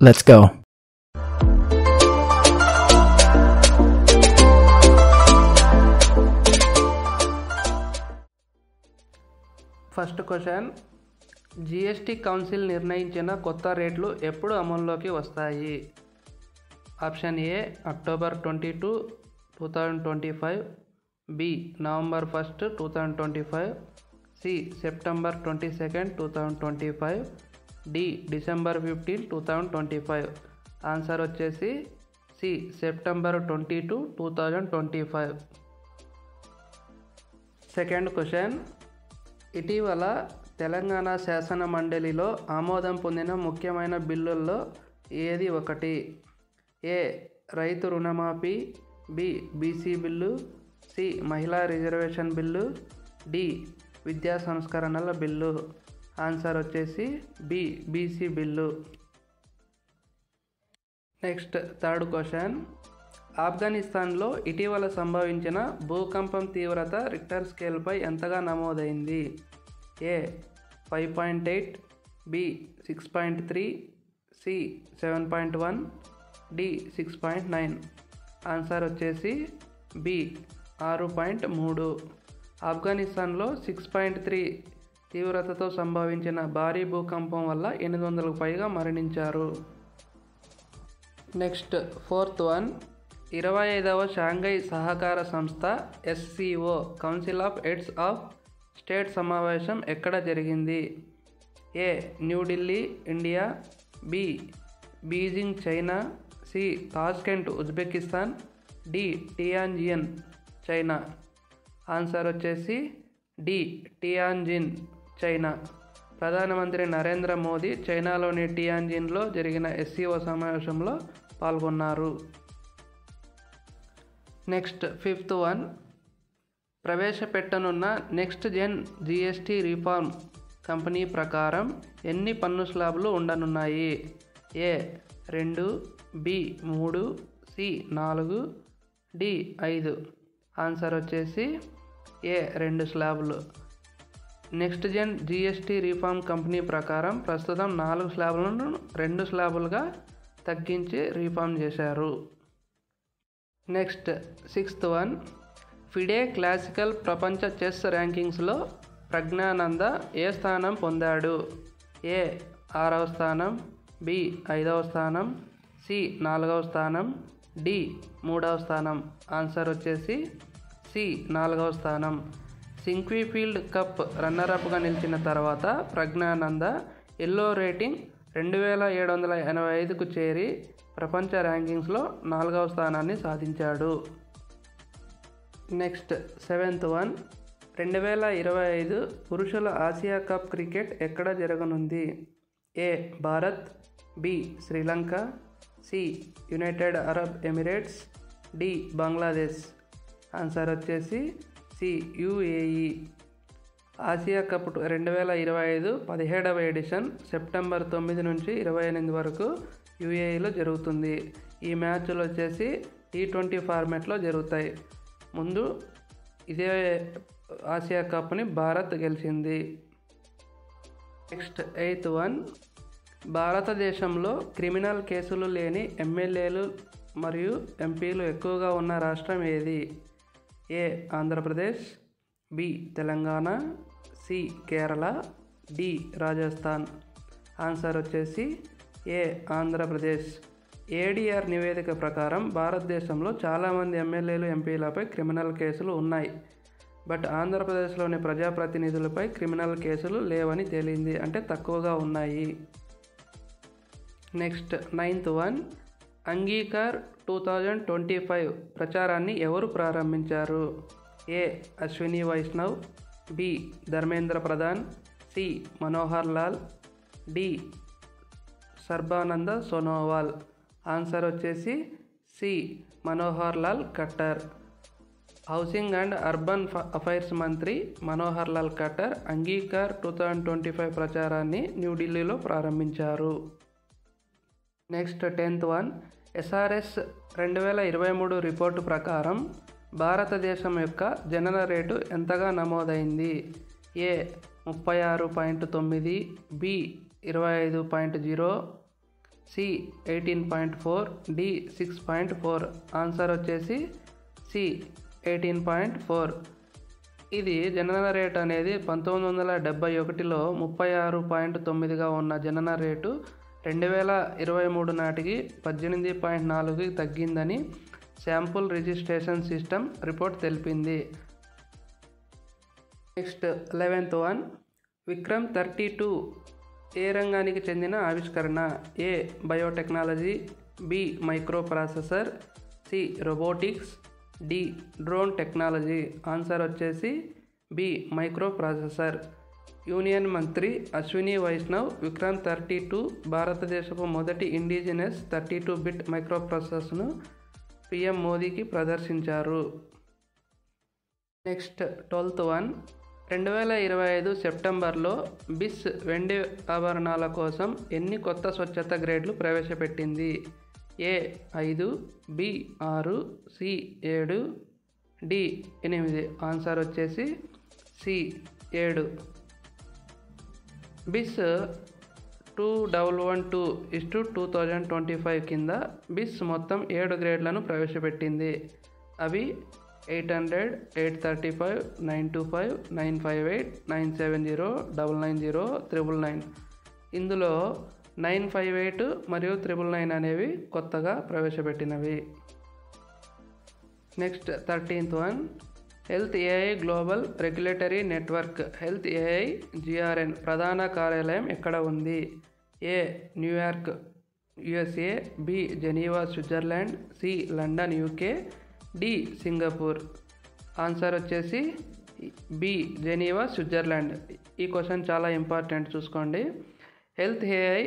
Let's go. First question, GST council నిర్ణయించిన కొత్త రేట్లు ఎప్పుడు అమల్లోకి వస్తాయి? Option A October 22, 2025, B November 1, 2025, C September 22, 2025, D December 15, 2025. Answer వచ్చేసి సి సెప్టెంబర్ 22, 2025. సెకండ్ క్వశ్చన్, ఇటీవల తెలంగాణ శాసన మండలిలో ఆమోదం పొందిన ముఖ్యమైన బిల్లుల్లో ఏది ఒకటి? ఏ రైతు రుణమాఫీ, బి బీసీ బిల్లు, సి మహిళా రిజర్వేషన్ బిల్లు, డి విద్యా సంస్కరణల బిల్లు. ఆన్సర్ వచ్చేసి B BC bill. Next third question, ఆఫ్ఘనిస్తాన్లో ఇటీవల సంభవించిన భూకంపం తీవ్రత రిక్టర్ స్కేల్పై ఎంతగా నమోదైంది? A 5.8, B 6.3, C 7.1, D 6.9. Answer వచ్చేసి బి 6.3. ఆఫ్ఘనిస్తాన్లో 6.3 తీవ్రతతో సంభవించిన భారీ భూకంపం వల్ల 800కు పైగా మరణించారు. నెక్స్ట్ ఫోర్త్ వన్, 25వ షాంఘై సహకార సంస్థ SCO council of heads of state సమావేశం ఎక్కడ జరిగింది? A New Delhi India, B Beijing China, C Tashkent Uzbekistan, D Tianjin China. Answer వచ్చేసి డి టియాన్జిన్ చైనా. ప్రధానమంత్రి నరేంద్ర మోదీ చైనాలోని టియాన్జిన్లో జరిగిన SCO సమావేశంలో పాల్గొన్నారు. నెక్స్ట్ ఫిఫ్త్ వన్, ప్రవేశపెట్టనున్న next gen GST reform company ప్రకారం ఎన్ని పన్ను స్లాబ్లు ఉండనున్నాయి? A 2, B 3, C 4, D 5. Answer వచ్చేసి ఏ 2 స్లాబ్లు. Next gen GST reform company ప్రకారం ప్రస్తుతం 4 స్లాబ్లను 2 స్లాబులుగా తగ్గించి రిఫార్మ్ చేశారు. Next sixth one, FIDE classical ప్రపంచ చెస్ ర్యాంకింగ్స్లో ప్రజ్ఞానంద ఏ స్థానం పొందాడు? ఏ 6వ స్థానం, బి 5వ స్థానం, సి 4వ స్థానం, డి 3వ స్థానం. ఆన్సర్ వచ్చేసి సి 4వ స్థానం. సింక్వీ ఫీల్డ్ కప్ రన్నరప్గా నిలిచిన తర్వాత ప్రజ్ఞానంద ఎల్లో రేటింగ్ 2785కు చేరి ప్రపంచ ర్యాంకింగ్స్లో 4వ స్థానాన్ని సాధించాడు. నెక్స్ట్ సెవెంత్ వన్, 2025 పురుషుల ఆసియా కప్ క్రికెట్ ఎక్కడ జరగనుంది? A Bharat, B Sri Lanka, C United Arab Emirates, D Bangladesh. Answer వచ్చేసి సి UAE. ఆసియా కప్ 2025 17వ ఎడిషన్ సెప్టెంబర్ 9 నుంచి 28 వరకు UAEలో జరుగుతుంది. ఈ మ్యాచ్లు వచ్చేసి T20 ఫార్మాట్లో జరుగుతాయి. ముందు ఇదే ఆసియా కప్ని భారత్ గెలిచింది. నెక్స్ట్ ఎయిత్ వన్, భారతదేశంలో క్రిమినల్ కేసులు లేని ఎమ్మెల్యేలు మరియు ఎంపీలు ఎక్కువగా ఉన్న రాష్ట్రం ఏది? A Andhra Pradesh, B Telangana, C Kerala, D Rajasthan. Answer వచ్చేసి ఏ ఆంధ్రప్రదేశ్. ADR నివేదిక ప్రకారం భారతదేశంలో చాలామంది ఎమ్మెల్యేలు ఎంపీలపై క్రిమినల్ కేసులు ఉన్నాయి. బట్ ఆంధ్రప్రదేశ్లోని ప్రజాప్రతినిధులపై క్రిమినల్ కేసులు లేవని తేలింది, అంటే తక్కువగా ఉన్నాయి. నెక్స్ట్ నైన్త్ వన్, అంగీకార్ 2025 ప్రచారాన్ని ఎవరు ప్రారంభించారు? A Ashwini Vaishnaw, B Dharmendra Pradhan, C Manohar Lal, D Sarbananda Sonowal. Answer వచ్చేసి C Manohar Lal Khattar. Housing and urban affairs మంత్రి మనోహర్ లాల్ ఖట్టర్ అంగీకార్ 2025 ప్రచారాన్ని న్యూఢిల్లీలో ప్రారంభించారు. Next 10th one, SRS 2023 report ప్రకారం భారతదేశం యొక్క జనన రేటు ఎంతగా నమోదైంది? ఏ 36.9, బి 25.0, సి 18.4, డి 6.4. ఆన్సర్ వచ్చేసి సి 18.4. ఇది జనన రేట్ అనేది 1971లో 36.9గా ఉన్న జనన రేటు 2023 నాటికి 18.4కి తగ్గిందని శాంపుల్ రిజిస్ట్రేషన్ సిస్టమ్ రిపోర్ట్ తెలిపింది. నెక్స్ట్ 11th వన్, విక్రమ్ 32 ఏ రంగానికి చెందిన ఆవిష్కరణ? A biotechnology, B micro processor, C robotics, D drone technology. Answer వచ్చేసి బి మైక్రో ప్రాసెసర్. యూనియన్ మంత్రి అశ్విని వైష్ణవ్ విక్రమ్ 32 భారతదేశపు మొదటి ఇండిజినస్ 32-బిట్ మైక్రో ప్రాసెసర్ను పిఎం మోదీకి ప్రదర్శించారు. నెక్స్ట్ 12th వన్, 2025 సెప్టెంబర్లో బిస్ వెండి ఆభరణాల కోసం ఎన్ని కొత్త స్వచ్ఛత గ్రేడ్లు ప్రవేశపెట్టింది? ఏ 5, బి 6, సి 7, డి 8. ఆన్సర్ వచ్చేసి సి 7. బిస్ 2112/2025 కింద బిస్ మొత్తం 7 గ్రేడ్లను ప్రవేశపెట్టింది. అవి 800, 835, 925, 958, 970, 990, 999. ఇందులో 958 మరియు 999 అనేవి కొత్తగా ప్రవేశపెట్టినవి. Next 13th one, health AI global regulatory network health AI GRN ప్రధాన కార్యాలయం ఎక్కడ ఉంది? A New York USA, B Geneva Switzerland, C London UK, D Singapore. Answer వచ్చేసి బి జెనీవా స్విట్జర్లాండ్. ఈ క్వశ్చన్ చాలా ఇంపార్టెంట్, చూసుకోండి. హెల్త్ ఏఐ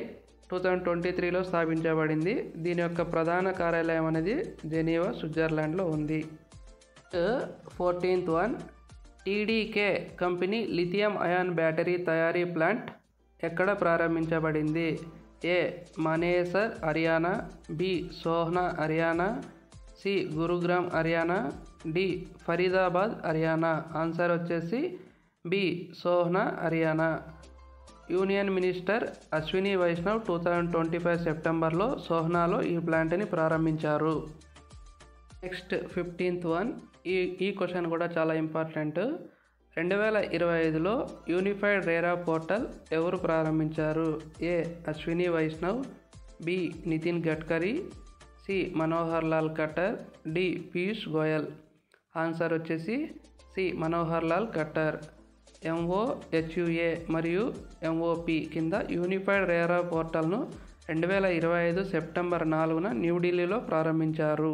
2023లో స్థాపించబడింది. దీని యొక్క ప్రధాన కార్యాలయం అనేది జెనీవా స్విట్జర్లాండ్లో ఉంది. 14th one, TDK company lithium ion battery తయారీ ప్లాంట్ ఎక్కడ ప్రారంభించబడింది? A Manesar Haryana, B Sohna Haryana, C Gurugram Haryana, D Faridabad Haryana. Answer వచ్చేసి B Sohna Haryana. Union minister Ashwini Vaishnaw 2025 సెప్టెంబర్లో సోహ్నాలో ఈ ప్లాంట్ని ప్రారంభించారు. నెక్స్ట్ 15th వన్, ఈ క్వశ్చన్ కూడా చాలా ఇంపార్టెంట్. 2025లో యూనిఫైడ్ రేరా పోర్టల్ ఎవరు ప్రారంభించారు? A Ashwini Vaishnaw, B Nitin Gadkari, C Manohar Lal Khattar, D Piyush Goyal. Answer వచ్చేసి సి మనోహర్ లాల్ ఖట్టర్. MOHUA మరియు MOP కింద యూనిఫైడ్ రేరా పోర్టల్ను 2025 సెప్టెంబర్ 4న న్యూఢిల్లీలో ప్రారంభించారు.